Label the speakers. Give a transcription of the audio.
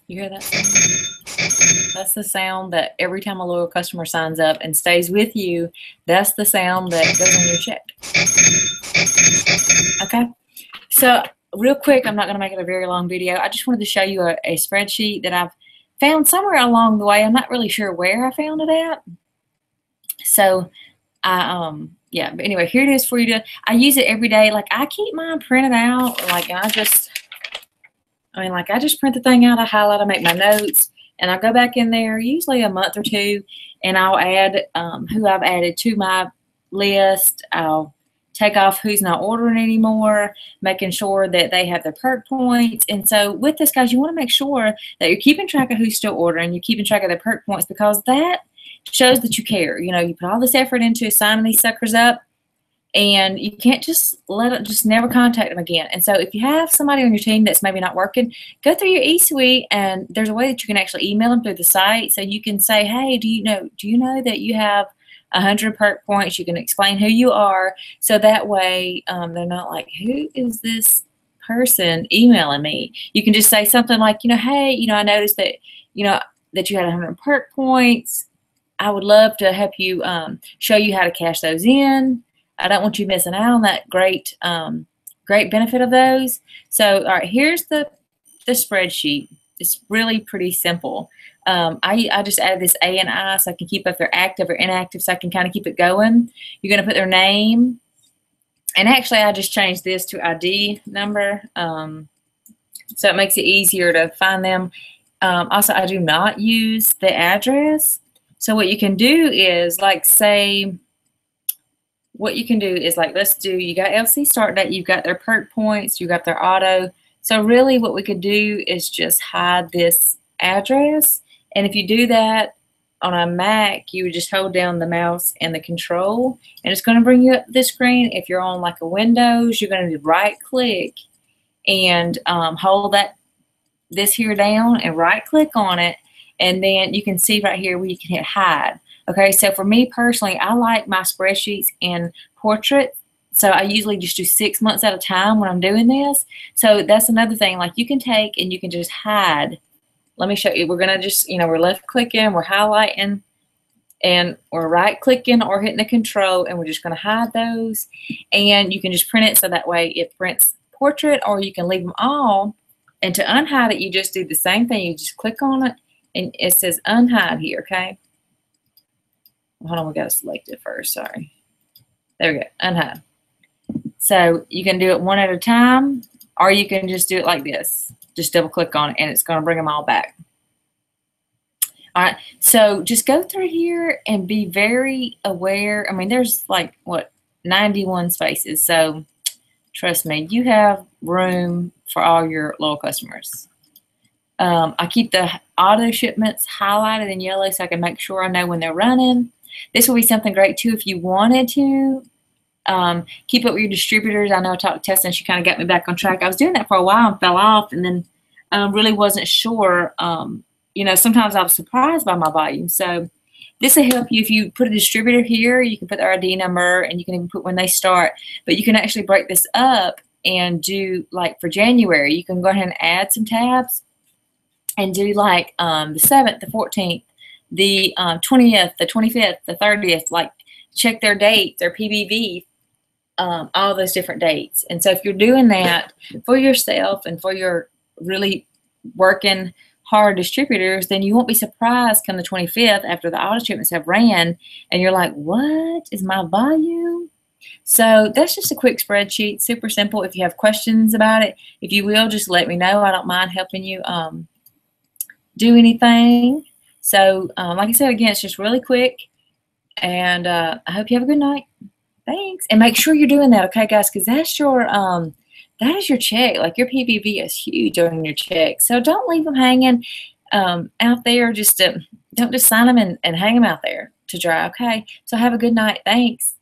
Speaker 1: You hear that sound? That's the sound that every time a loyal customer signs up and stays with you, that's the sound that goes on your check. Okay, so real quick, I'm not going to make it a very long video. I just wanted to show you a spreadsheet that I've found somewhere along the way. I'm not really sure where I found it at. So yeah, but anyway, here it is for you to, I use it every day. Like I keep mine printed out, like I just print the thing out, I highlight, I make my notes, and I go back in there usually a month or two, and I'll add who I've added to my list. I'll take off who's not ordering anymore, making sure that they have their perk points. And so with this, guys, you want to make sure that you're keeping track of who's still ordering, you're keeping track of their perk points, because that shows that you care. You know, you put all this effort into signing these suckers up, and you can't just just never contact them again. And so if you have somebody on your team that's maybe not working, go through your eSuite, and there's a way that you can actually email them through the site. So you can say, hey, do you know that you have 100 perk points? You can explain who you are, so that way they're not like, who is this person emailing me? You can just say something like, hey, I noticed that that you had 100 perk points. I would love to help you show you how to cash those in. I don't want you missing out on that great benefit of those. So, all right, here's the spreadsheet. It's really pretty simple. I just added this A and I so I can keep if they're active or inactive, so I can kind of keep it going. You're going to put their name. And actually, I just changed this to ID number, so it makes it easier to find them. Also, I do not use the address. So what you can do is, like, say, let's do, you got LC start date, you've got their perk points, you got their auto. So really what we could do is just hide this address. And if you do that on a Mac, you would just hold down the mouse and the control, and it's going to bring you up this screen. If you're on like a Windows, you're going to right click and hold this here down and right click on it. And then you can see right here where you can hit hide. Okay, so for me personally, I like my spreadsheets in portrait. So I usually just do 6 months at a time when I'm doing this. So that's another thing. Like you can take and you can just hide. Let me show you. We're going to just, we're left clicking, we're highlighting, and we're right clicking or hitting the control, and we're just going to hide those. And you can just print it so that way it prints portrait, or you can leave them all. And to unhide it, you just do the same thing. You just click on it, and it says unhide here, okay? Hold on, we got to select it first, sorry. There we go, unhide. So you can do it one at a time, or you can just do it like this. Just double click on it, and it's going to bring them all back. All right, so just go through here and be very aware. I mean, there's like, 91 spaces. So trust me, you have room for all your loyal customers. I keep the auto shipments highlighted in yellow so I can make sure I know when they're running. This will be something great too if you wanted to keep up with your distributors. I know I talked to Tessa and she kind of got me back on track. I was doing that for a while and fell off, and then really wasn't sure. Sometimes I was surprised by my volume. So this will help you if you put a distributor here. You can put their ID number, and you can even put when they start. But you can actually break this up and do, like for January, you can go ahead and add some tabs and do like the 7th, the 14th, the 20th, the 25th, the 30th, like check their dates, their PBV, all those different dates. And so if you're doing that for yourself and for your really working hard distributors, then you won't be surprised come the 25th after the auto shipments have ran, and you're like, what is my volume? So that's just a quick spreadsheet, super simple. If you have questions about it, if you will, just let me know. I don't mind helping you do anything. So like I said, again, it's just really quick, and I hope you have a good night. Thanks. And make sure you're doing that, okay, guys, because that's your that is your check. Like your PBV is huge on your check. So don't leave them hanging out there. Just don't just sign them and hang them out there to dry, okay? So have a good night. Thanks.